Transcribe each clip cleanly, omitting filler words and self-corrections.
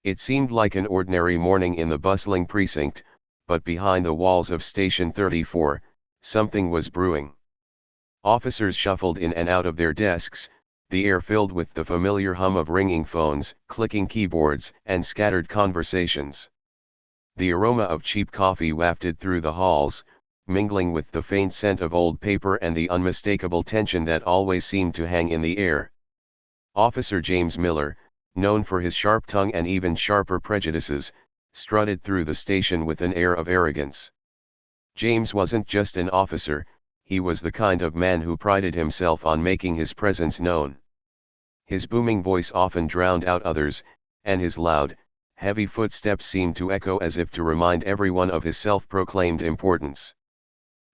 It seemed like an ordinary morning in the bustling precinct, but behind the walls of Station 34, something was brewing. Officers shuffled in and out of their desks, the air filled with the familiar hum of ringing phones, clicking keyboards, and scattered conversations. The aroma of cheap coffee wafted through the halls, mingling with the faint scent of old paper and the unmistakable tension that always seemed to hang in the air. Officer James Miller, known for his sharp tongue and even sharper prejudices, strutted through the station with an air of arrogance. James wasn't just an officer, he was the kind of man who prided himself on making his presence known. His booming voice often drowned out others, and his loud, heavy footsteps seemed to echo as if to remind everyone of his self-proclaimed importance.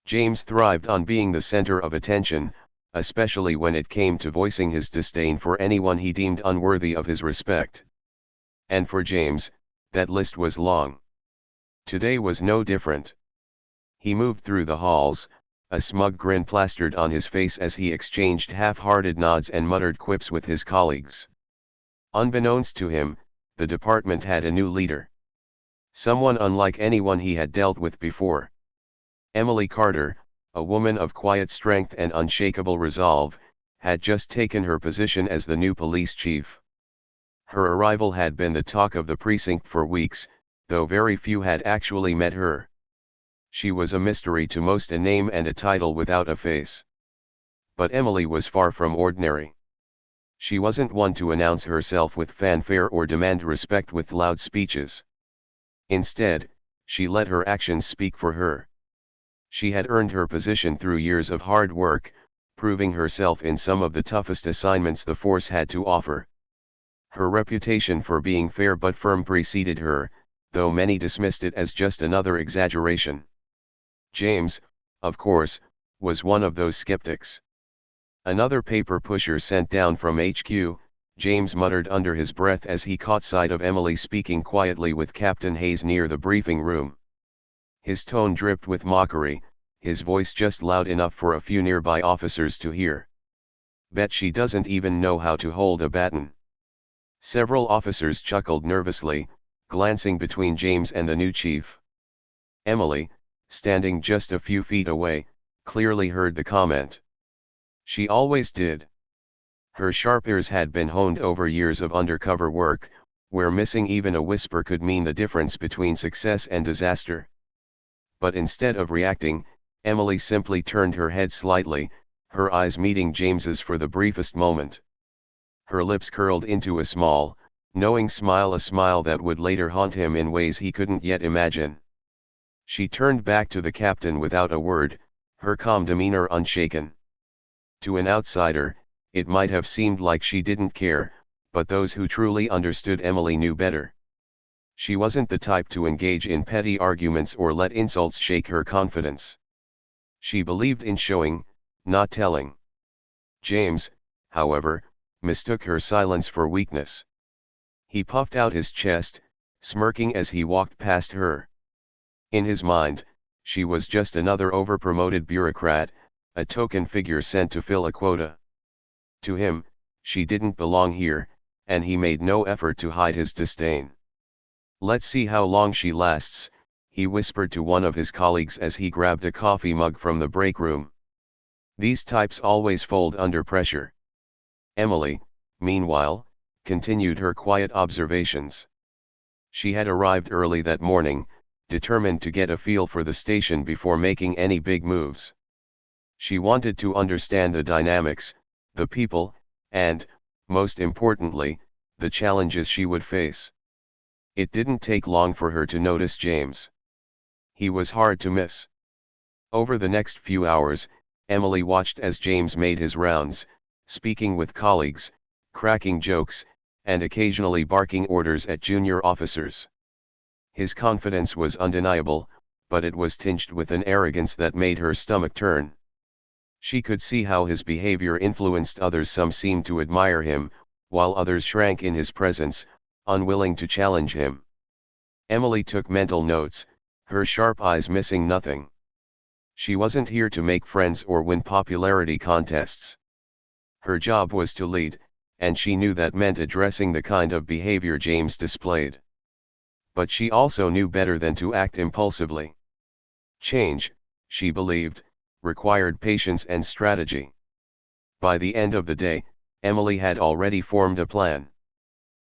James thrived on being the center of attention, especially when it came to voicing his disdain for anyone he deemed unworthy of his respect. And for James, that list was long. Today was no different. He moved through the halls, a smug grin plastered on his face as he exchanged half-hearted nods and muttered quips with his colleagues. Unbeknownst to him, the department had a new leader. Someone unlike anyone he had dealt with before. Emily Carter, a woman of quiet strength and unshakable resolve, had just taken her position as the new police chief. Her arrival had been the talk of the precinct for weeks, though very few had actually met her. She was a mystery to most, a name and a title without a face. But Emily was far from ordinary. She wasn't one to announce herself with fanfare or demand respect with loud speeches. Instead, she let her actions speak for her. She had earned her position through years of hard work, proving herself in some of the toughest assignments the force had to offer. Her reputation for being fair but firm preceded her, though many dismissed it as just another exaggeration. James, of course, was one of those skeptics. Another paper pusher sent down from HQ, James muttered under his breath as he caught sight of Emily speaking quietly with Captain Hayes near the briefing room. His tone dripped with mockery, his voice just loud enough for a few nearby officers to hear. Bet she doesn't even know how to hold a baton. Several officers chuckled nervously, glancing between James and the new chief. Emily, standing just a few feet away, clearly heard the comment. She always did. Her sharp ears had been honed over years of undercover work, where missing even a whisper could mean the difference between success and disaster. But instead of reacting, Emily simply turned her head slightly, her eyes meeting James's for the briefest moment. Her lips curled into a small, knowing smile, a smile that would later haunt him in ways he couldn't yet imagine. She turned back to the captain without a word, her calm demeanor unshaken. To an outsider, it might have seemed like she didn't care, but those who truly understood Emily knew better. She wasn't the type to engage in petty arguments or let insults shake her confidence. She believed in showing, not telling. James, however, mistook her silence for weakness. He puffed out his chest, smirking as he walked past her. In his mind, she was just another overpromoted bureaucrat, a token figure sent to fill a quota. To him, she didn't belong here, and he made no effort to hide his disdain. "Let's see how long she lasts," he whispered to one of his colleagues as he grabbed a coffee mug from the break room. "These types always fold under pressure." Emily, meanwhile, continued her quiet observations. She had arrived early that morning, determined to get a feel for the station before making any big moves. She wanted to understand the dynamics, the people, and, most importantly, the challenges she would face. It didn't take long for her to notice James. He was hard to miss. Over the next few hours, Emily watched as James made his rounds, speaking with colleagues, cracking jokes, and occasionally barking orders at junior officers. His confidence was undeniable, but it was tinged with an arrogance that made her stomach turn. She could see how his behavior influenced others. Some seemed to admire him, while others shrank in his presence, unwilling to challenge him. Emily took mental notes, her sharp eyes missing nothing. She wasn't here to make friends or win popularity contests. Her job was to lead, and she knew that meant addressing the kind of behavior James displayed. But she also knew better than to act impulsively. Change, she believed, required patience and strategy. By the end of the day, Emily had already formed a plan.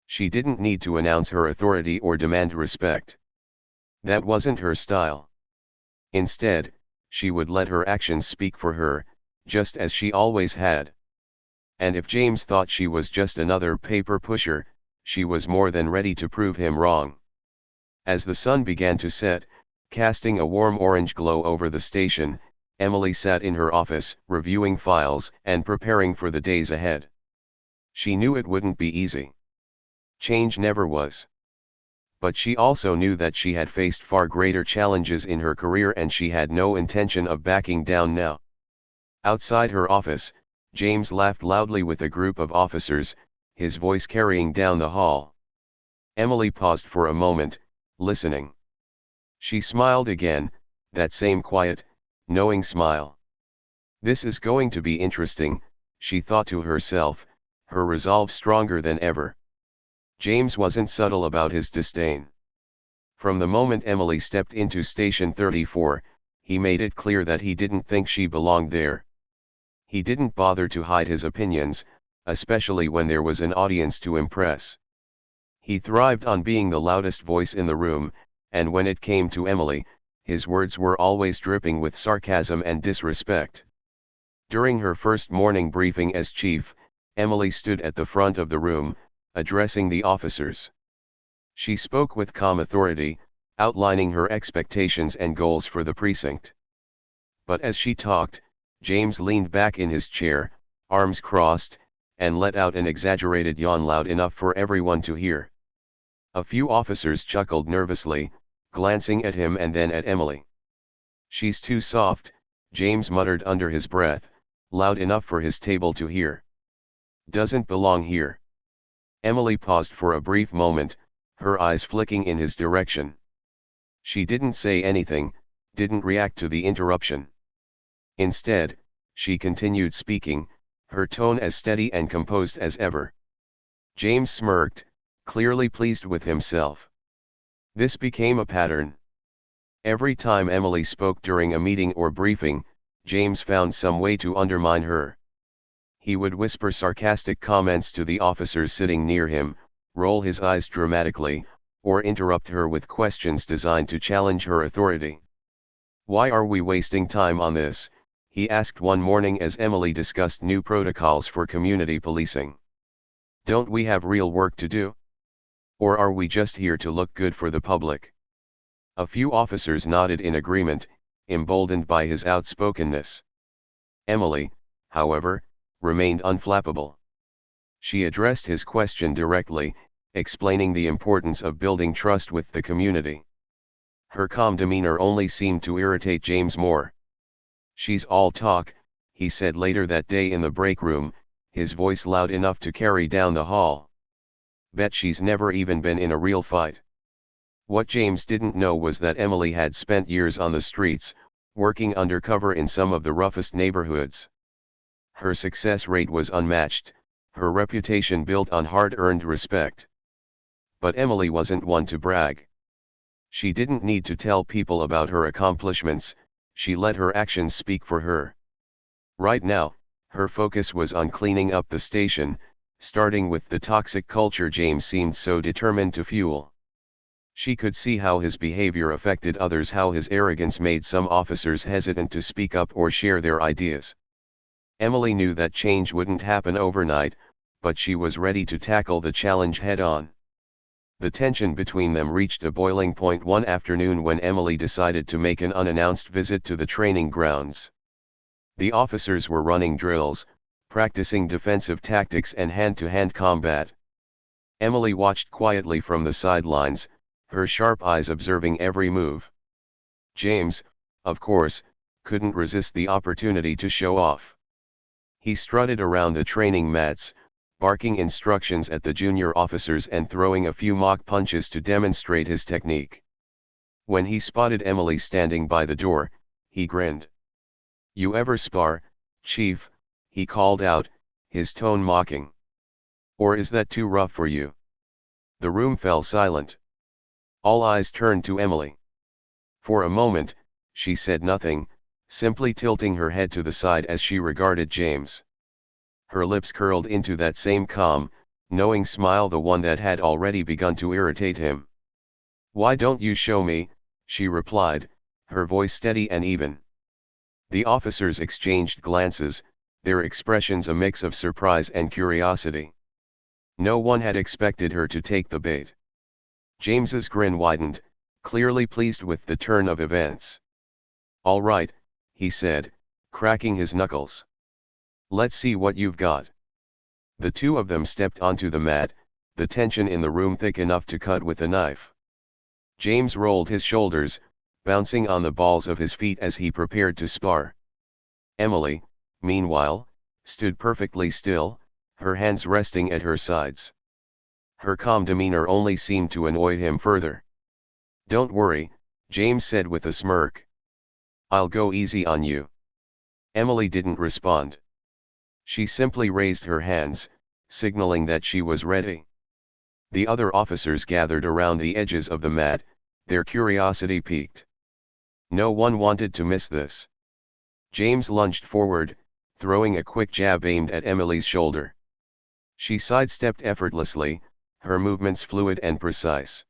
She didn't need to announce her authority or demand respect. That wasn't her style. Instead, she would let her actions speak for her, just as she always had. And if James thought she was just another paper pusher, she was more than ready to prove him wrong. As the sun began to set, casting a warm orange glow over the station, Emily sat in her office, reviewing files and preparing for the days ahead. She knew it wouldn't be easy. Change never was. But she also knew that she had faced far greater challenges in her career and she had no intention of backing down now. Outside her office, James laughed loudly with a group of officers, his voice carrying down the hall. Emily paused for a moment, listening. She smiled again, that same quiet, knowing smile. This is going to be interesting, she thought to herself, her resolve stronger than ever. James wasn't subtle about his disdain. From the moment Emily stepped into Station 34, he made it clear that he didn't think she belonged there. He didn't bother to hide his opinions, especially when there was an audience to impress. He thrived on being the loudest voice in the room, and when it came to Emily, his words were always dripping with sarcasm and disrespect. During her first morning briefing as chief, Emily stood at the front of the room, addressing the officers. She spoke with calm authority, outlining her expectations and goals for the precinct. But as she talked, James leaned back in his chair, arms crossed, and let out an exaggerated yawn loud enough for everyone to hear. A few officers chuckled nervously, glancing at him and then at Emily. "She's too soft," James muttered under his breath, loud enough for his table to hear. "Doesn't belong here." Emily paused for a brief moment, her eyes flicking in his direction. She didn't say anything, didn't react to the interruption. Instead, she continued speaking, her tone as steady and composed as ever. James smirked, clearly pleased with himself. This became a pattern. Every time Emily spoke during a meeting or briefing, James found some way to undermine her. He would whisper sarcastic comments to the officers sitting near him, roll his eyes dramatically, or interrupt her with questions designed to challenge her authority. "Why are we wasting time on this?" he asked one morning as Emily discussed new protocols for community policing. "Don't we have real work to do? Or are we just here to look good for the public?" A few officers nodded in agreement, emboldened by his outspokenness. Emily, however, remained unflappable. She addressed his question directly, explaining the importance of building trust with the community. Her calm demeanor only seemed to irritate James more. "She's all talk," he said later that day in the break room, his voice loud enough to carry down the hall. "Bet she's never even been in a real fight." What James didn't know was that Emily had spent years on the streets, working undercover in some of the roughest neighborhoods. Her success rate was unmatched, her reputation built on hard-earned respect. But Emily wasn't one to brag. She didn't need to tell people about her accomplishments, she let her actions speak for her. Right now, her focus was on cleaning up the station, starting with the toxic culture James seemed so determined to fuel. She could see how his behavior affected others, how his arrogance made some officers hesitant to speak up or share their ideas. Emily knew that change wouldn't happen overnight, but she was ready to tackle the challenge head-on. The tension between them reached a boiling point one afternoon when Emily decided to make an unannounced visit to the training grounds. The officers were running drills, practicing defensive tactics and hand-to-hand combat. Emily watched quietly from the sidelines, her sharp eyes observing every move. James, of course, couldn't resist the opportunity to show off. He strutted around the training mats, barking instructions at the junior officers and throwing a few mock punches to demonstrate his technique. When he spotted Emily standing by the door, he grinned. "You ever spar, Chief?" he called out, his tone mocking. Or is that too rough for you? The room fell silent. All eyes turned to Emily. For a moment, she said nothing, simply tilting her head to the side as she regarded James. Her lips curled into that same calm, knowing smile, the one that had already begun to irritate him. "Why don't you show me?" she replied, her voice steady and even. The officers exchanged glances, their expressions a mix of surprise and curiosity. No one had expected her to take the bait. James's grin widened, clearly pleased with the turn of events. "All right," he said, cracking his knuckles. "Let's see what you've got." The two of them stepped onto the mat, the tension in the room thick enough to cut with a knife. James rolled his shoulders, bouncing on the balls of his feet as he prepared to spar. Emily, meanwhile, stood perfectly still, her hands resting at her sides. Her calm demeanor only seemed to annoy him further. "Don't worry," James said with a smirk. "I'll go easy on you." Emily didn't respond. She simply raised her hands, signaling that she was ready. The other officers gathered around the edges of the mat, their curiosity piqued. No one wanted to miss this. James lunged forward, throwing a quick jab aimed at Emily's shoulder. She sidestepped effortlessly, her movements fluid and precise.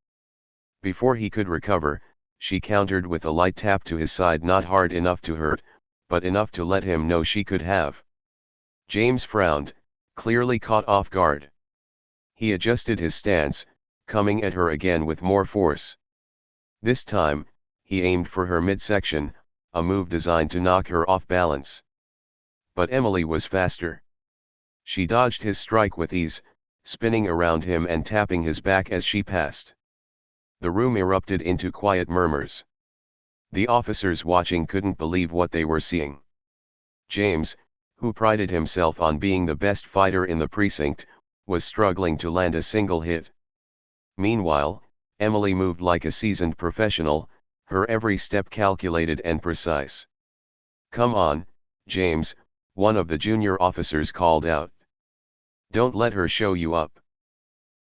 Before he could recover, she countered with a light tap to his side, not hard enough to hurt, but enough to let him know she could have. James frowned, clearly caught off guard. He adjusted his stance, coming at her again with more force. This time, he aimed for her midsection, a move designed to knock her off balance. But Emily was faster. She dodged his strike with ease, spinning around him and tapping his back as she passed. The room erupted into quiet murmurs. The officers watching couldn't believe what they were seeing. James, who prided himself on being the best fighter in the precinct, was struggling to land a single hit. Meanwhile, Emily moved like a seasoned professional, her every step calculated and precise. "Come on, James," one of the junior officers called out. "Don't let her show you up."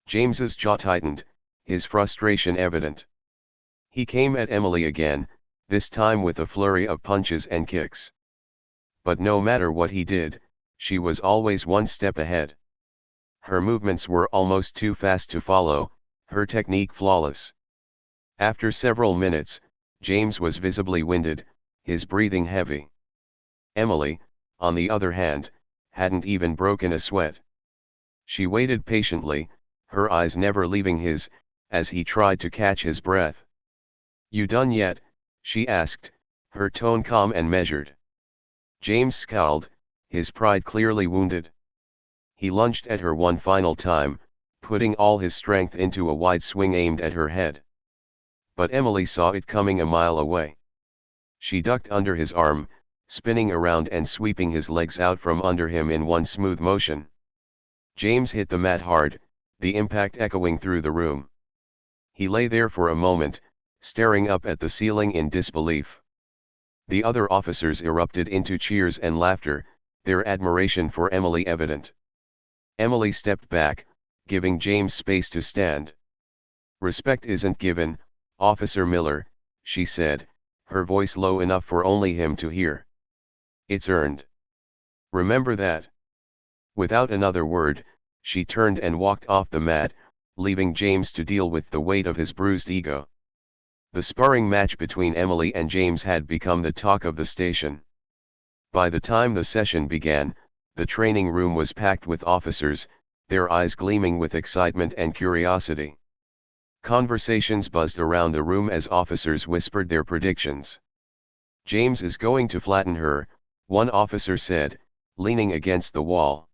James's jaw tightened, his frustration evident. He came at Emily again, this time with a flurry of punches and kicks. But no matter what he did, she was always one step ahead. Her movements were almost too fast to follow, her technique flawless. After several minutes, James was visibly winded, his breathing heavy. Emily, on the other hand, hadn't even broken a sweat. She waited patiently, her eyes never leaving his, as he tried to catch his breath. "You done yet?" she asked, her tone calm and measured. James scowled, his pride clearly wounded. He lunged at her one final time, putting all his strength into a wide swing aimed at her head. But Emily saw it coming a mile away. She ducked under his arm, spinning around and sweeping his legs out from under him in one smooth motion. James hit the mat hard, the impact echoing through the room. He lay there for a moment, staring up at the ceiling in disbelief. The other officers erupted into cheers and laughter, their admiration for Emily evident. Emily stepped back, giving James space to stand. "Respect isn't given, Officer Miller," she said, her voice low enough for only him to hear. "It's earned. Remember that." Without another word, she turned and walked off the mat, leaving James to deal with the weight of his bruised ego. The sparring match between Emily and James had become the talk of the station. By the time the session began, the training room was packed with officers, their eyes gleaming with excitement and curiosity. Conversations buzzed around the room as officers whispered their predictions. "James is going to flatten her," one officer said, leaning against the wall.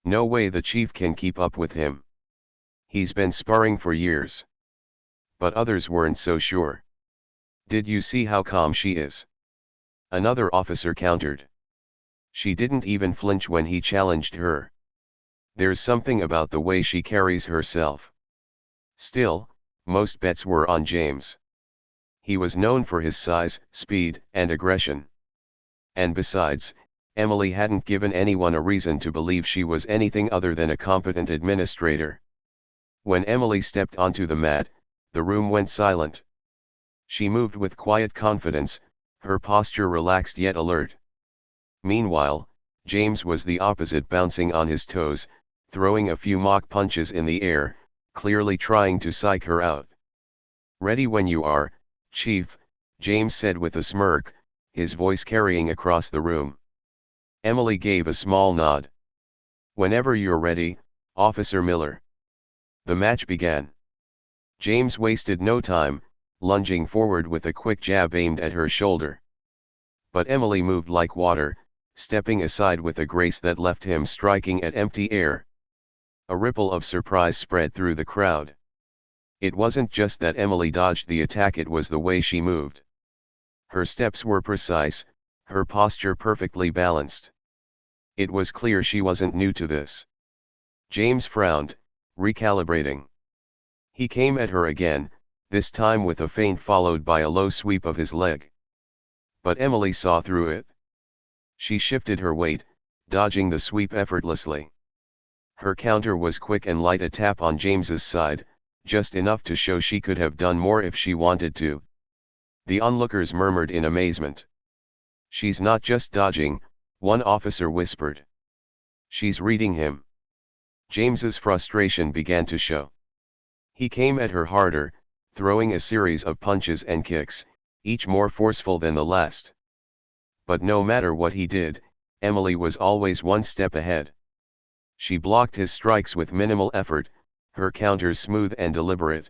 "No way the chief can keep up with him. He's been sparring for years." But others weren't so sure. "Did you see how calm she is?" another officer countered. "She didn't even flinch when he challenged her. There's something about the way she carries herself." Still, most bets were on James. He was known for his size, speed, and aggression. And besides, Emily hadn't given anyone a reason to believe she was anything other than a competent administrator. When Emily stepped onto the mat, the room went silent. She moved with quiet confidence, her posture relaxed yet alert. Meanwhile, James was the opposite, bouncing on his toes, throwing a few mock punches in the air, clearly trying to psych her out. "Ready when you are, Chief," James said with a smirk, his voice carrying across the room. Emily gave a small nod. "Whenever you're ready, Officer Miller." The match began. James wasted no time, lunging forward with a quick jab aimed at her shoulder. But Emily moved like water, stepping aside with a grace that left him striking at empty air. A ripple of surprise spread through the crowd. It wasn't just that Emily dodged the attack, it was the way she moved. Her steps were precise, her posture perfectly balanced. It was clear she wasn't new to this. James frowned, recalibrating. He came at her again, this time with a feint followed by a low sweep of his leg. But Emily saw through it. She shifted her weight, dodging the sweep effortlessly. Her counter was quick and light, a tap on James's side, just enough to show she could have done more if she wanted to. The onlookers murmured in amazement. "She's not just dodging," one officer whispered. "She's reading him." James's frustration began to show. He came at her harder, throwing a series of punches and kicks, each more forceful than the last. But no matter what he did, Emily was always one step ahead. She blocked his strikes with minimal effort, her counters smooth and deliberate.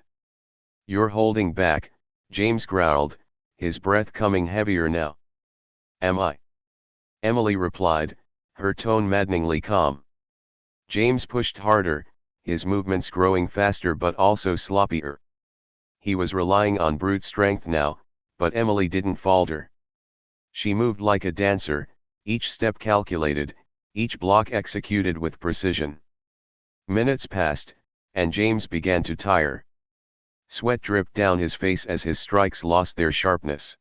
"You're holding back," James growled, his breath coming heavier now. "Am I?" Emily replied, her tone maddeningly calm. James pushed harder, his movements growing faster but also sloppier. He was relying on brute strength now, but Emily didn't falter. She moved like a dancer, each step calculated, each block executed with precision. Minutes passed, and James began to tire. Sweat dripped down his face as his strikes lost their sharpness.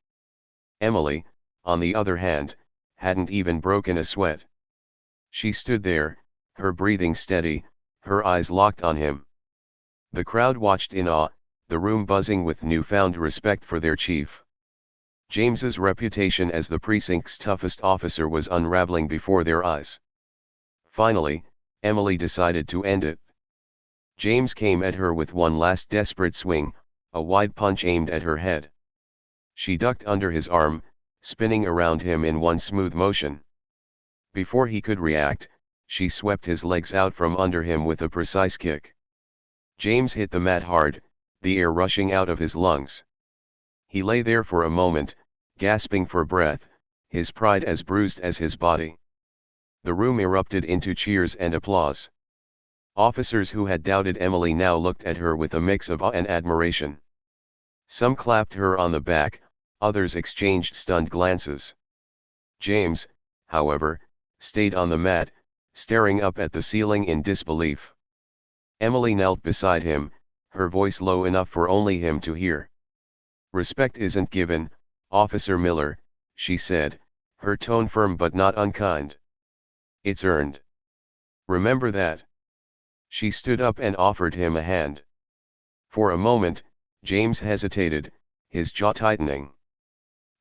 Emily, on the other hand, hadn't even broken a sweat. She stood there, her breathing steady, her eyes locked on him. The crowd watched in awe, the room buzzing with newfound respect for their chief. James's reputation as the precinct's toughest officer was unraveling before their eyes. Finally, Emily decided to end it. James came at her with one last desperate swing, a wide punch aimed at her head. She ducked under his arm, spinning around him in one smooth motion. Before he could react, she swept his legs out from under him with a precise kick. James hit the mat hard, the air rushing out of his lungs. He lay there for a moment, gasping for breath, his pride as bruised as his body. The room erupted into cheers and applause. Officers who had doubted Emily now looked at her with a mix of awe and admiration. Some clapped her on the back, others exchanged stunned glances. James, however, stayed on the mat, staring up at the ceiling in disbelief. Emily knelt beside him, her voice low enough for only him to hear. "Respect isn't given, Officer Miller," she said, her tone firm but not unkind. "It's earned. Remember that." She stood up and offered him a hand. For a moment, James hesitated, his jaw tightening.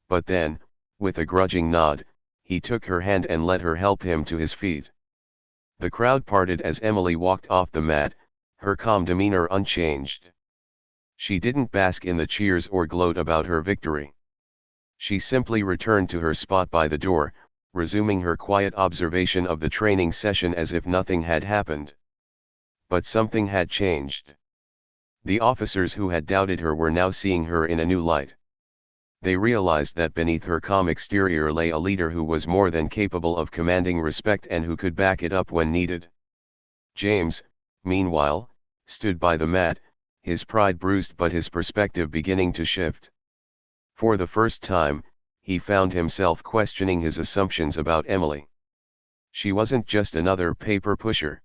But then, with a grudging nod, he took her hand and let her help him to his feet. The crowd parted as Emily walked off the mat, her calm demeanor unchanged. She didn't bask in the cheers or gloat about her victory. She simply returned to her spot by the door, resuming her quiet observation of the training session as if nothing had happened. But something had changed. The officers who had doubted her were now seeing her in a new light. They realized that beneath her calm exterior lay a leader who was more than capable of commanding respect and who could back it up when needed. James, meanwhile, stood by the mat, his pride bruised but his perspective beginning to shift. For the first time, he found himself questioning his assumptions about Emily. She wasn't just another paper pusher.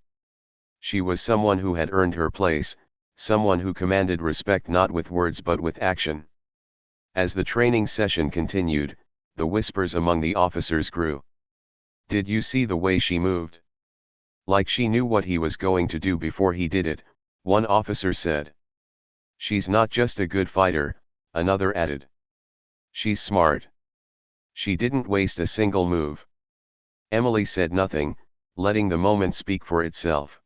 She was someone who had earned her place, someone who commanded respect not with words but with action. As the training session continued, the whispers among the officers grew. Did you see the way she moved? Like she knew what he was going to do before he did it, one officer said. She's not just a good fighter, another added. She's smart. She didn't waste a single move. Emily said nothing, letting the moment speak for itself.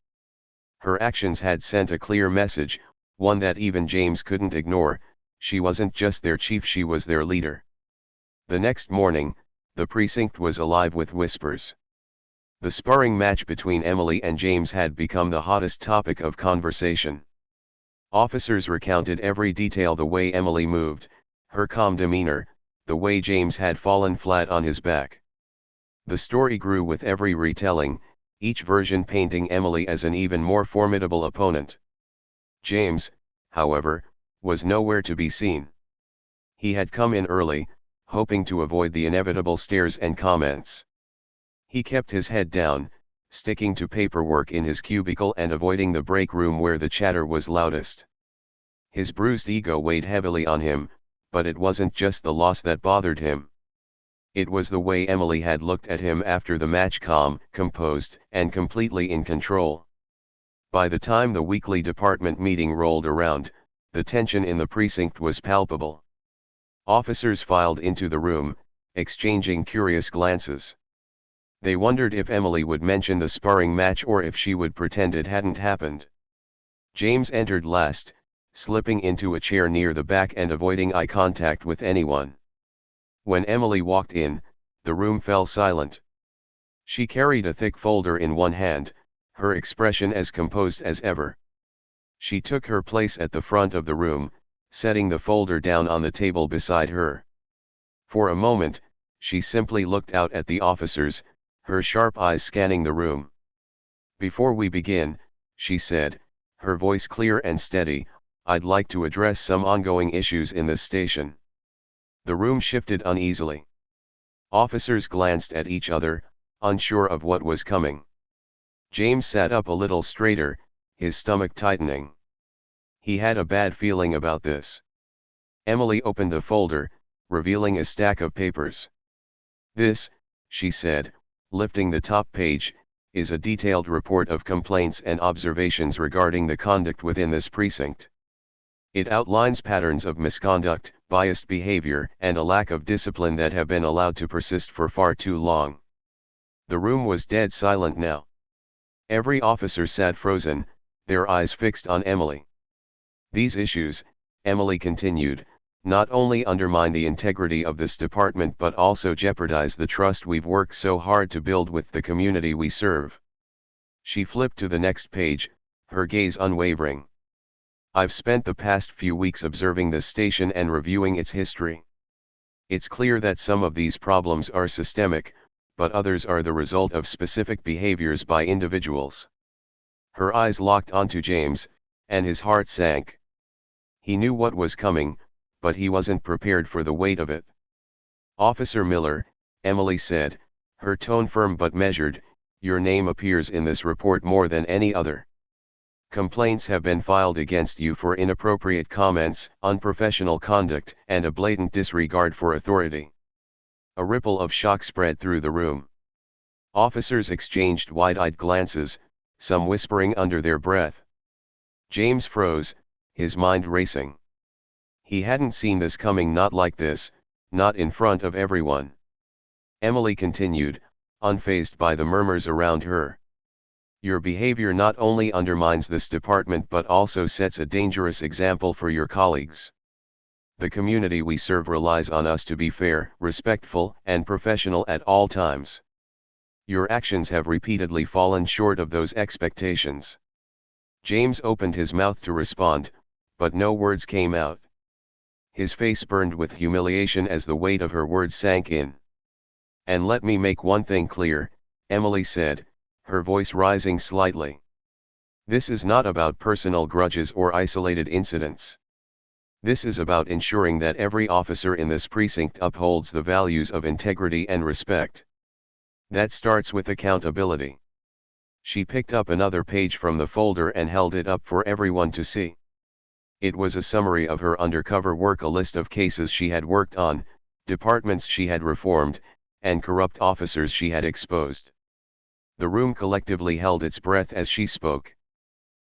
Her actions had sent a clear message, one that even James couldn't ignore: she wasn't just their chief, she was their leader. The next morning, the precinct was alive with whispers. The sparring match between Emily and James had become the hottest topic of conversation. Officers recounted every detail: the way Emily moved, her calm demeanor, the way James had fallen flat on his back. The story grew with every retelling, each version painting Emily as an even more formidable opponent. James, however, was nowhere to be seen. He had come in early, hoping to avoid the inevitable stares and comments. He kept his head down, sticking to paperwork in his cubicle and avoiding the break room where the chatter was loudest. His bruised ego weighed heavily on him, but it wasn't just the loss that bothered him. It was the way Emily had looked at him after the match: calm, composed, and completely in control. By the time the weekly department meeting rolled around, the tension in the precinct was palpable. Officers filed into the room, exchanging curious glances. They wondered if Emily would mention the sparring match or if she would pretend it hadn't happened. James entered last, slipping into a chair near the back and avoiding eye contact with anyone. When Emily walked in, the room fell silent. She carried a thick folder in one hand, her expression as composed as ever. She took her place at the front of the room, setting the folder down on the table beside her. For a moment, she simply looked out at the officers, her sharp eyes scanning the room. "Before we begin," she said, her voice clear and steady, "I'd like to address some ongoing issues in the station." The room shifted uneasily. Officers glanced at each other, unsure of what was coming. James sat up a little straighter, his stomach tightening. He had a bad feeling about this. Emily opened the folder, revealing a stack of papers. "This," she said, lifting the top page, "is a detailed report of complaints and observations regarding the conduct within this precinct. It outlines patterns of misconduct, biased behavior, and a lack of discipline that have been allowed to persist for far too long." The room was dead silent now. Every officer sat frozen, their eyes fixed on Emily. "These issues," Emily continued, "not only undermine the integrity of this department but also jeopardize the trust we've worked so hard to build with the community we serve." She flipped to the next page, her gaze unwavering. "I've spent the past few weeks observing the station and reviewing its history. It's clear that some of these problems are systemic, but others are the result of specific behaviors by individuals." Her eyes locked onto James, and his heart sank. He knew what was coming, but he wasn't prepared for the weight of it. "Officer Miller," Emily said, her tone firm but measured, "your name appears in this report more than any other. Complaints have been filed against you for inappropriate comments, unprofessional conduct, and a blatant disregard for authority." A ripple of shock spread through the room. Officers exchanged wide-eyed glances, some whispering under their breath. James froze, his mind racing. He hadn't seen this coming, not like this, not in front of everyone. Emily continued, unfazed by the murmurs around her. "Your behavior not only undermines this department but also sets a dangerous example for your colleagues. The community we serve relies on us to be fair, respectful, and professional at all times. Your actions have repeatedly fallen short of those expectations." James opened his mouth to respond, but no words came out. His face burned with humiliation as the weight of her words sank in. "And let me make one thing clear," Emily said, her voice rising slightly. "This is not about personal grudges or isolated incidents. This is about ensuring that every officer in this precinct upholds the values of integrity and respect. That starts with accountability." She picked up another page from the folder and held it up for everyone to see. It was a summary of her undercover work, a list of cases she had worked on, departments she had reformed, and corrupt officers she had exposed. The room collectively held its breath as she spoke.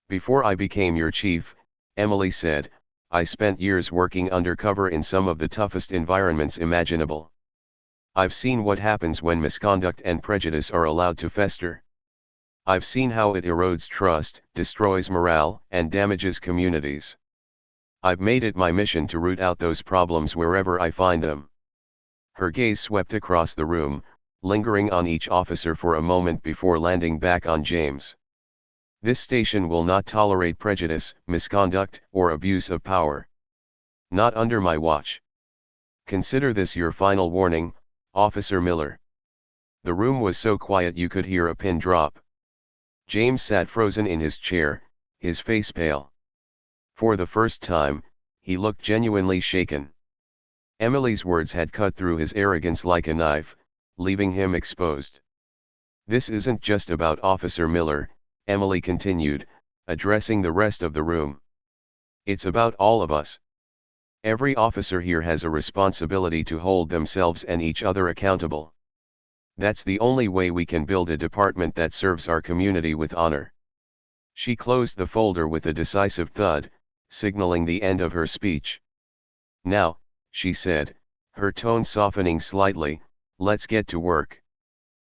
"Before I became your chief," Emily said, "I spent years working undercover in some of the toughest environments imaginable. I've seen what happens when misconduct and prejudice are allowed to fester. I've seen how it erodes trust, destroys morale, and damages communities. I've made it my mission to root out those problems wherever I find them." Her gaze swept across the room, lingering on each officer for a moment before landing back on James. "This station will not tolerate prejudice, misconduct, or abuse of power. Not under my watch. Consider this your final warning, Officer Miller." The room was so quiet you could hear a pin drop. James sat frozen in his chair, his face pale. For the first time, he looked genuinely shaken. Emily's words had cut through his arrogance like a knife, leaving him exposed. "This isn't just about Officer Miller," Emily continued, addressing the rest of the room. "It's about all of us. Every officer here has a responsibility to hold themselves and each other accountable. That's the only way we can build a department that serves our community with honor." She closed the folder with a decisive thud, signaling the end of her speech. "Now," she said, her tone softening slightly, "let's get to work."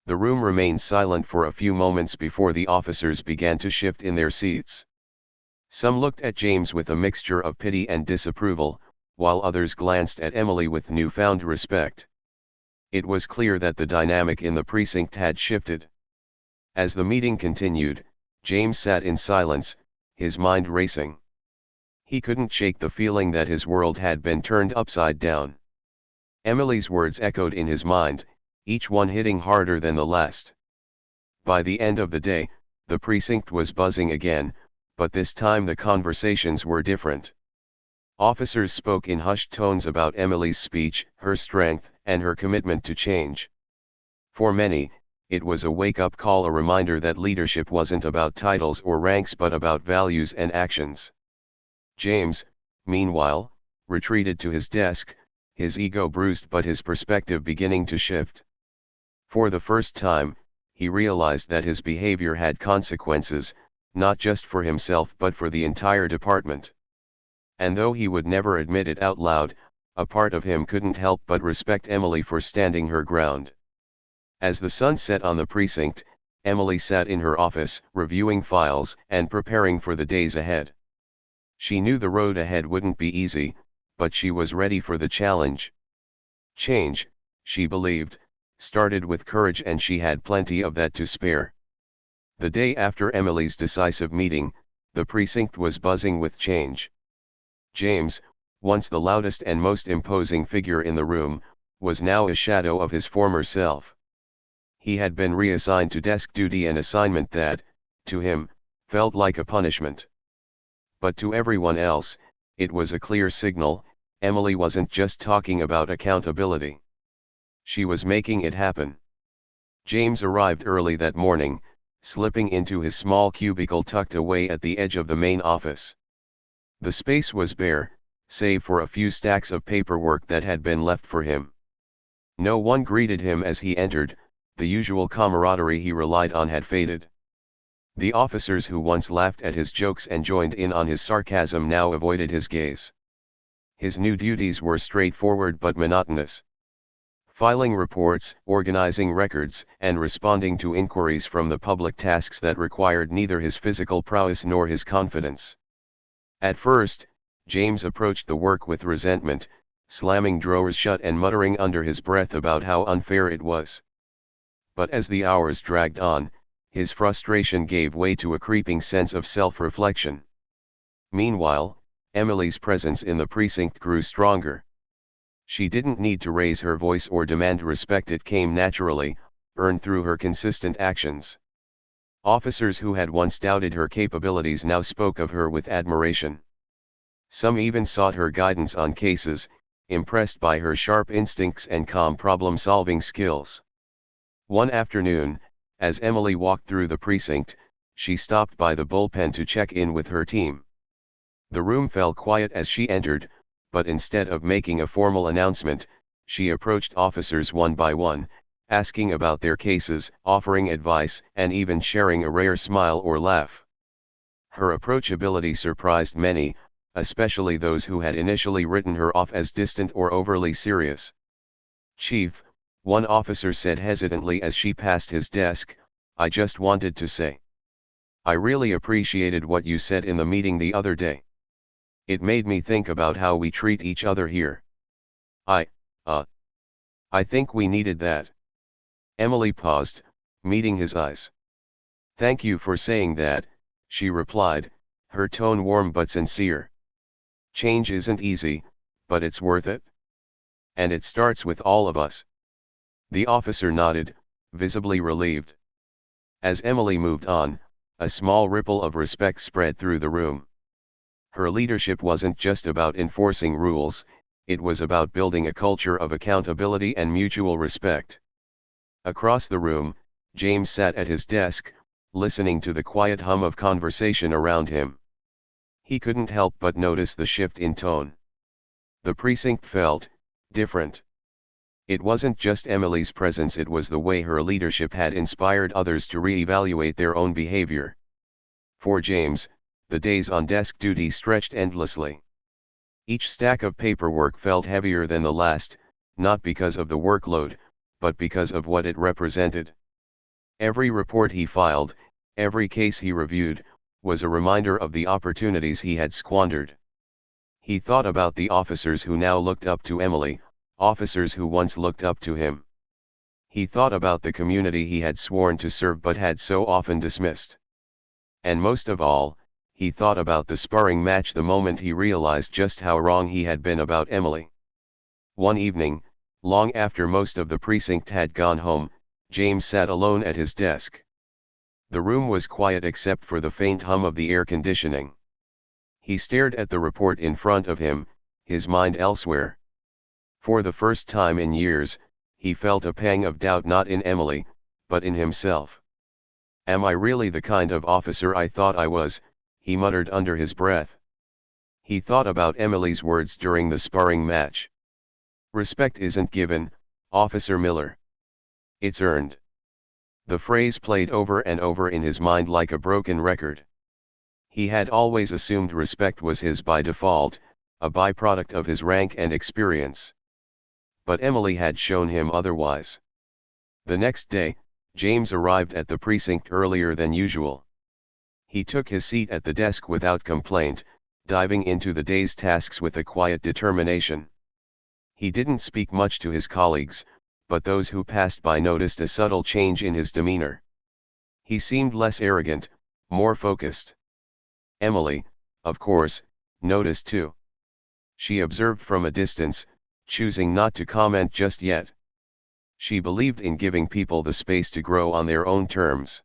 The room remained silent for a few moments before the officers began to shift in their seats. Some looked at James with a mixture of pity and disapproval, while others glanced at Emily with newfound respect. It was clear that the dynamic in the precinct had shifted. As the meeting continued, James sat in silence, his mind racing. He couldn't shake the feeling that his world had been turned upside down. Emily's words echoed in his mind, each one hitting harder than the last. By the end of the day, the precinct was buzzing again, but this time the conversations were different. Officers spoke in hushed tones about Emily's speech, her strength, and her commitment to change. For many, it was a wake-up call, a reminder that leadership wasn't about titles or ranks but about values and actions. James, meanwhile, retreated to his desk, his ego bruised but his perspective beginning to shift. For the first time, he realized that his behavior had consequences, not just for himself but for the entire department. And though he would never admit it out loud, a part of him couldn't help but respect Emily for standing her ground. As the sun set on the precinct, Emily sat in her office, reviewing files and preparing for the days ahead. She knew the road ahead wouldn't be easy, but she was ready for the challenge. Change, she believed, started with courage, and she had plenty of that to spare. The day after Emily's decisive meeting, the precinct was buzzing with change. James, once the loudest and most imposing figure in the room, was now a shadow of his former self. He had been reassigned to desk duty, an assignment that, to him, felt like a punishment. But to everyone else, it was a clear signal: Emily wasn't just talking about accountability. She was making it happen. James arrived early that morning, slipping into his small cubicle tucked away at the edge of the main office. The space was bare, save for a few stacks of paperwork that had been left for him. No one greeted him as he entered, the usual camaraderie he relied on had faded. The officers who once laughed at his jokes and joined in on his sarcasm now avoided his gaze. His new duties were straightforward but monotonous. Filing reports, organizing records, and responding to inquiries from the public, tasks that required neither his physical prowess nor his confidence. At first, James approached the work with resentment, slamming drawers shut and muttering under his breath about how unfair it was. But as the hours dragged on, his frustration gave way to a creeping sense of self-reflection. Meanwhile, Emily's presence in the precinct grew stronger. She didn't need to raise her voice or demand respect; it came naturally, earned through her consistent actions. Officers who had once doubted her capabilities now spoke of her with admiration. Some even sought her guidance on cases, impressed by her sharp instincts and calm problem-solving skills. One afternoon, as Emily walked through the precinct, she stopped by the bullpen to check in with her team. The room fell quiet as she entered, but instead of making a formal announcement, she approached officers one by one, asking about their cases, offering advice, and even sharing a rare smile or laugh. Her approachability surprised many, especially those who had initially written her off as distant or overly serious. "Chief," one officer said hesitantly as she passed his desk, "I just wanted to say, I really appreciated what you said in the meeting the other day. It made me think about how we treat each other here. I, uh, I think we needed that." Emily paused, meeting his eyes. "Thank you for saying that," she replied, her tone warm but sincere. "Change isn't easy, but it's worth it. And it starts with all of us." The officer nodded, visibly relieved. As Emily moved on, a small ripple of respect spread through the room. Her leadership wasn't just about enforcing rules, it was about building a culture of accountability and mutual respect. Across the room, James sat at his desk, listening to the quiet hum of conversation around him. He couldn't help but notice the shift in tone. The precinct felt different. It wasn't just Emily's presence, it was the way her leadership had inspired others to re-evaluate their own behavior. For James, the days on desk duty stretched endlessly. Each stack of paperwork felt heavier than the last, not because of the workload, but because of what it represented. Every report he filed, every case he reviewed, was a reminder of the opportunities he had squandered. He thought about the officers who now looked up to Emily, officers who once looked up to him. He thought about the community he had sworn to serve but had so often dismissed. And most of all, he thought about the sparring match the moment he realized just how wrong he had been about Emily. One evening, long after most of the precinct had gone home, James sat alone at his desk. The room was quiet except for the faint hum of the air conditioning. He stared at the report in front of him, his mind elsewhere. For the first time in years, he felt a pang of doubt, not in Emily, but in himself. "Am I really the kind of officer I thought I was?" he muttered under his breath. He thought about Emily's words during the sparring match. "Respect isn't given, Officer Miller. It's earned." The phrase played over and over in his mind like a broken record. He had always assumed respect was his by default, a byproduct of his rank and experience. But Emily had shown him otherwise. The next day, James arrived at the precinct earlier than usual. He took his seat at the desk without complaint, diving into the day's tasks with a quiet determination. He didn't speak much to his colleagues, but those who passed by noticed a subtle change in his demeanor. He seemed less arrogant, more focused. Emily, of course, noticed too. She observed from a distance, choosing not to comment just yet. She believed in giving people the space to grow on their own terms.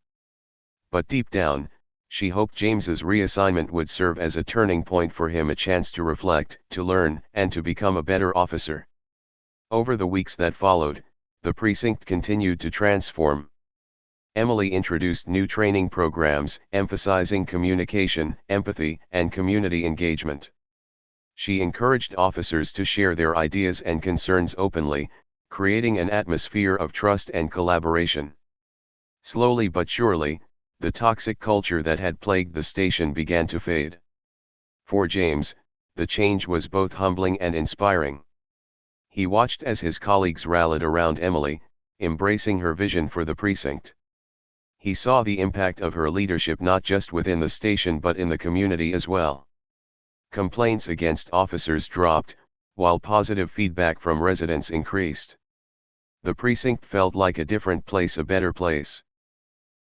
But deep down, she hoped James's reassignment would serve as a turning point for him, a chance to reflect, to learn, and to become a better officer. Over the weeks that followed, the precinct continued to transform. Emily introduced new training programs, emphasizing communication, empathy, and community engagement. She encouraged officers to share their ideas and concerns openly, creating an atmosphere of trust and collaboration. Slowly but surely, the toxic culture that had plagued the station began to fade. For James, the change was both humbling and inspiring. He watched as his colleagues rallied around Emily, embracing her vision for the precinct. He saw the impact of her leadership not just within the station but in the community as well. Complaints against officers dropped, while positive feedback from residents increased. The precinct felt like a different place, a better place.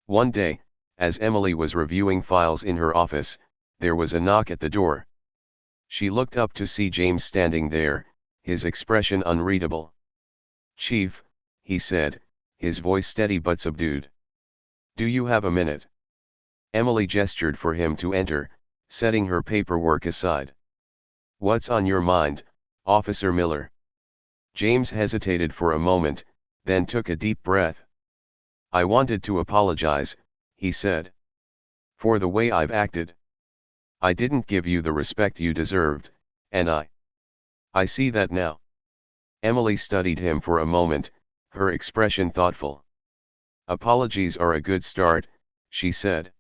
One day, as Emily was reviewing files in her office, there was a knock at the door. She looked up to see James standing there, his expression unreadable. "Chief," he said, his voice steady but subdued. "Do you have a minute?" Emily gestured for him to enter, setting her paperwork aside. "What's on your mind, Officer Miller?" James hesitated for a moment, then took a deep breath. "I wanted to apologize," he said, "for the way I've acted. I didn't give you the respect you deserved, and I see that now." Emily studied him for a moment, her expression thoughtful. "Apologies are a good start," she said.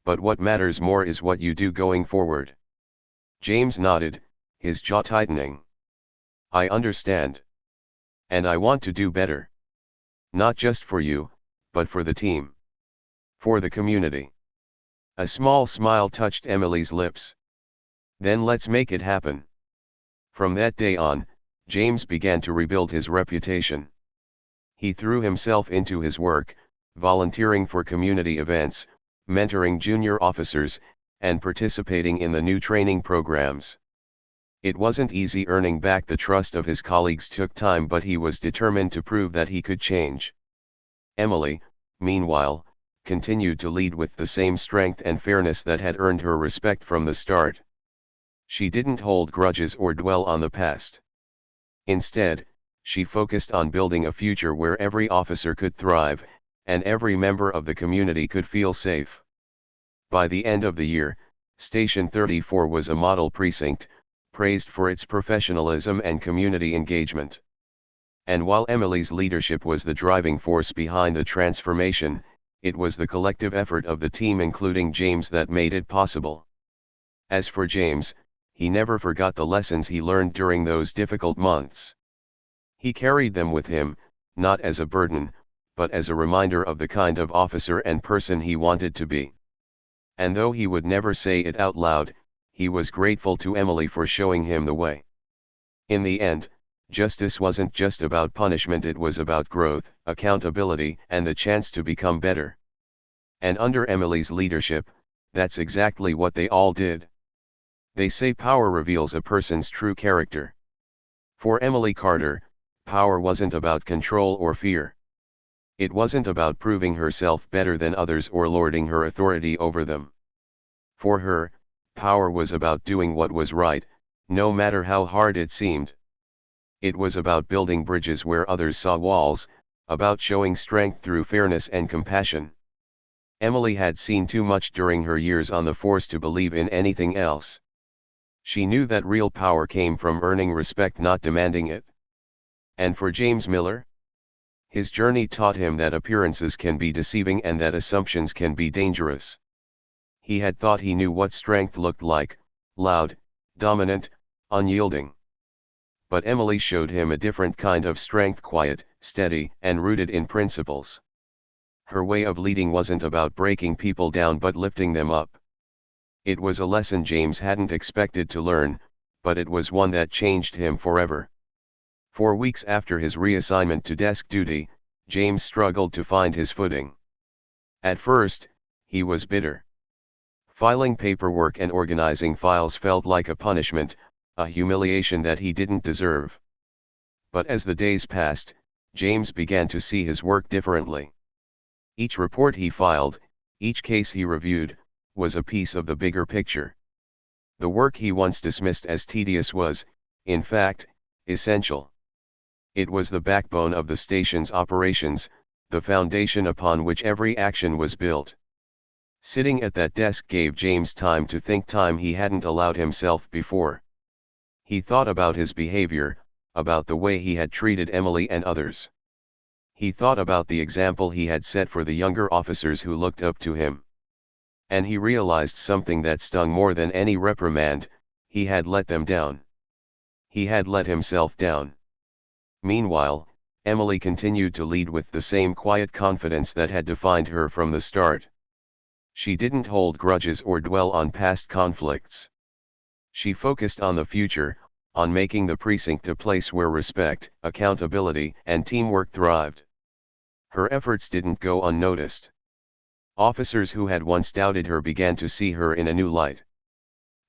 "But what matters more is what you do going forward." James nodded, his jaw tightening. "I understand. And I want to do better. Not just for you, but for the team. For the community." A small smile touched Emily's lips. "Then let's make it happen." From that day on, James began to rebuild his reputation. He threw himself into his work, volunteering for community events, mentoring junior officers, and participating in the new training programs. It wasn't easy. Earning back the trust of his colleagues took time, but he was determined to prove that he could change. Emily, meanwhile, continued to lead with the same strength and fairness that had earned her respect from the start. She didn't hold grudges or dwell on the past. Instead, she focused on building a future where every officer could thrive, and every member of the community could feel safe. By the end of the year, Station 34 was a model precinct, praised for its professionalism and community engagement. And while Emily's leadership was the driving force behind the transformation, it was the collective effort of the team, including James, that made it possible. As for James, he never forgot the lessons he learned during those difficult months. He carried them with him, not as a burden, but as a reminder of the kind of officer and person he wanted to be. And though he would never say it out loud, he was grateful to Emily for showing him the way. In the end, justice wasn't just about punishment, it was about growth, accountability, and the chance to become better. And under Emily's leadership, that's exactly what they all did. They say power reveals a person's true character. For Emily Carter, power wasn't about control or fear. It wasn't about proving herself better than others or lording her authority over them. For her, power was about doing what was right, no matter how hard it seemed. It was about building bridges where others saw walls, about showing strength through fairness and compassion. Emily had seen too much during her years on the force to believe in anything else. She knew that real power came from earning respect, not demanding it. And for James Miller? His journey taught him that appearances can be deceiving and that assumptions can be dangerous. He had thought he knew what strength looked like: loud, dominant, unyielding. But Emily showed him a different kind of strength, quiet, steady, and rooted in principles. Her way of leading wasn't about breaking people down but lifting them up. It was a lesson James hadn't expected to learn, but it was one that changed him forever. 4 weeks after his reassignment to desk duty, James struggled to find his footing. At first, he was bitter. Filing paperwork and organizing files felt like a punishment, a humiliation that he didn't deserve. But as the days passed, James began to see his work differently. Each report he filed, each case he reviewed, was a piece of the bigger picture. The work he once dismissed as tedious was, in fact, essential. It was the backbone of the station's operations, the foundation upon which every action was built. Sitting at that desk gave James time to think, time he hadn't allowed himself before. He thought about his behavior, about the way he had treated Emily and others. He thought about the example he had set for the younger officers who looked up to him. And he realized something that stung more than any reprimand: he had let them down. He had let himself down. Meanwhile, Emily continued to lead with the same quiet confidence that had defined her from the start. She didn't hold grudges or dwell on past conflicts. She focused on the future, on making the precinct a place where respect, accountability, and teamwork thrived. Her efforts didn't go unnoticed. Officers who had once doubted her began to see her in a new light.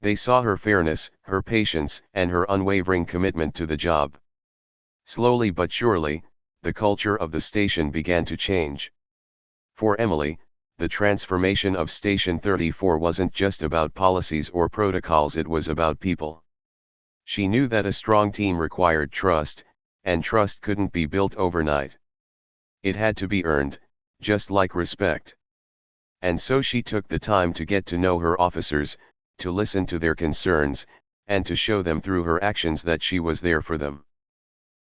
They saw her fairness, her patience, and her unwavering commitment to the job. Slowly but surely, the culture of the station began to change. For Emily, the transformation of Station 34 wasn't just about policies or protocols, it was about people. She knew that a strong team required trust, and trust couldn't be built overnight. It had to be earned, just like respect. And so she took the time to get to know her officers, to listen to their concerns, and to show them through her actions that she was there for them.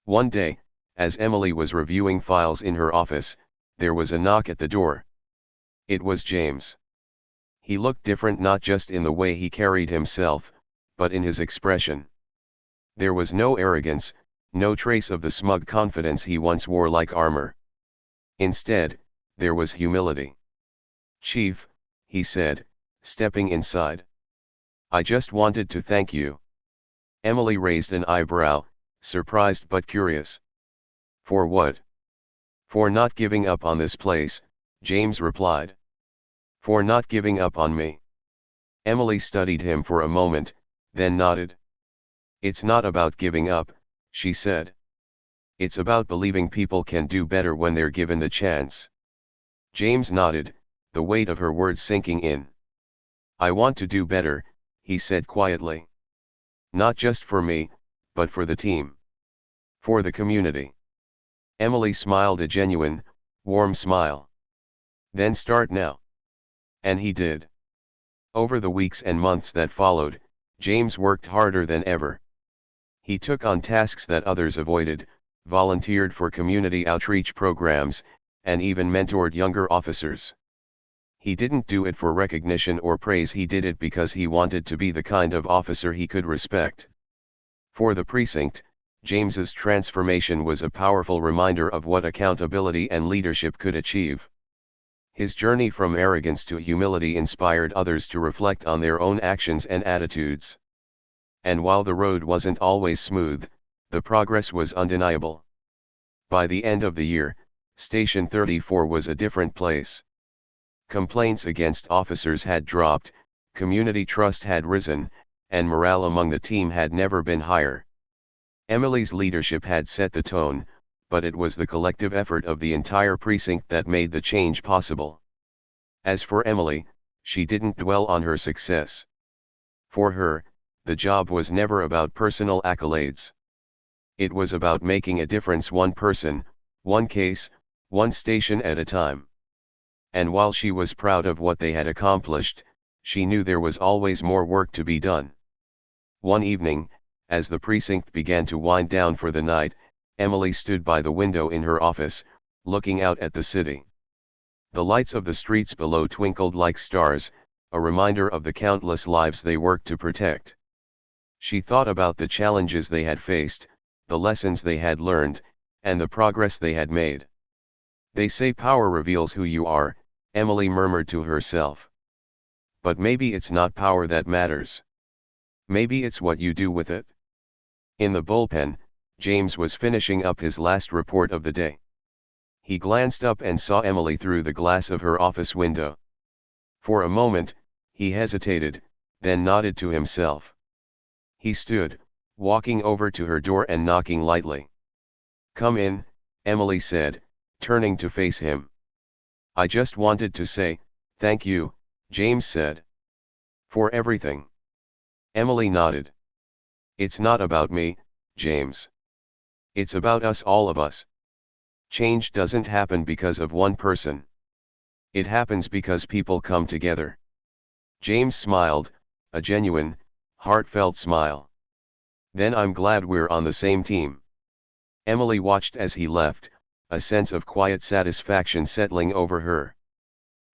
One day, As Emily was reviewing files in her office, there was a knock at the door. It was James. He looked different not just in the way he carried himself, but in his expression. There was no arrogance, no trace of the smug confidence he once wore like armor. Instead, there was humility. "Chief," he said, stepping inside. "I just wanted to thank you." Emily raised an eyebrow, surprised but curious. "For what?" "For not giving up on this place," James replied. "For not giving up on me." Emily studied him for a moment, then nodded. "It's not about giving up," she said. "It's about believing people can do better when they're given the chance." James nodded, the weight of her words sinking in. "I want to do better," he said quietly. "Not just for me, but for the team. For the community." Emily smiled, a genuine, warm smile. "Then start now." And he did. Over the weeks and months that followed, James worked harder than ever. He took on tasks that others avoided, volunteered for community outreach programs, and even mentored younger officers. He didn't do it for recognition or praise, he did it because he wanted to be the kind of officer he could respect. For the precinct, James's transformation was a powerful reminder of what accountability and leadership could achieve. His journey from arrogance to humility inspired others to reflect on their own actions and attitudes. And while the road wasn't always smooth, the progress was undeniable. By the end of the year, Station 34 was a different place. Complaints against officers had dropped, community trust had risen, and morale among the team had never been higher. Emily's leadership had set the tone, but it was the collective effort of the entire precinct that made the change possible. As for Emily, she didn't dwell on her success. For her, the job was never about personal accolades. It was about making a difference, one person, one case, one station at a time. And while she was proud of what they had accomplished, she knew there was always more work to be done. One evening, as the precinct began to wind down for the night, Emily stood by the window in her office, looking out at the city. The lights of the streets below twinkled like stars, a reminder of the countless lives they worked to protect. She thought about the challenges they had faced, the lessons they had learned, and the progress they had made. "They say power reveals who you are," Emily murmured to herself. "But maybe it's not power that matters. Maybe it's what you do with it." In the bullpen, James was finishing up his last report of the day. He glanced up and saw Emily through the glass of her office window. For a moment, he hesitated, then nodded to himself. He stood, walking over to her door and knocking lightly. "Come in," Emily said, turning to face him. "I just wanted to say, thank you," James said. "For everything?" Emily nodded. "It's not about me, James. It's about us, all of us. Change doesn't happen because of one person. It happens because people come together." James smiled, a genuine, heartfelt smile. "Then I'm glad we're on the same team." Emily watched as he left, a sense of quiet satisfaction settling over her.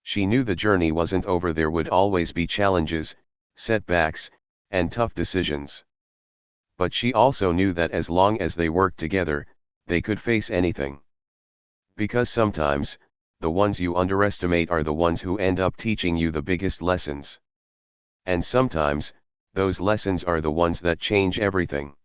She knew the journey wasn't over, there would always be challenges, setbacks, and tough decisions. But she also knew that as long as they worked together, they could face anything. Because sometimes, the ones you underestimate are the ones who end up teaching you the biggest lessons. And sometimes, those lessons are the ones that change everything.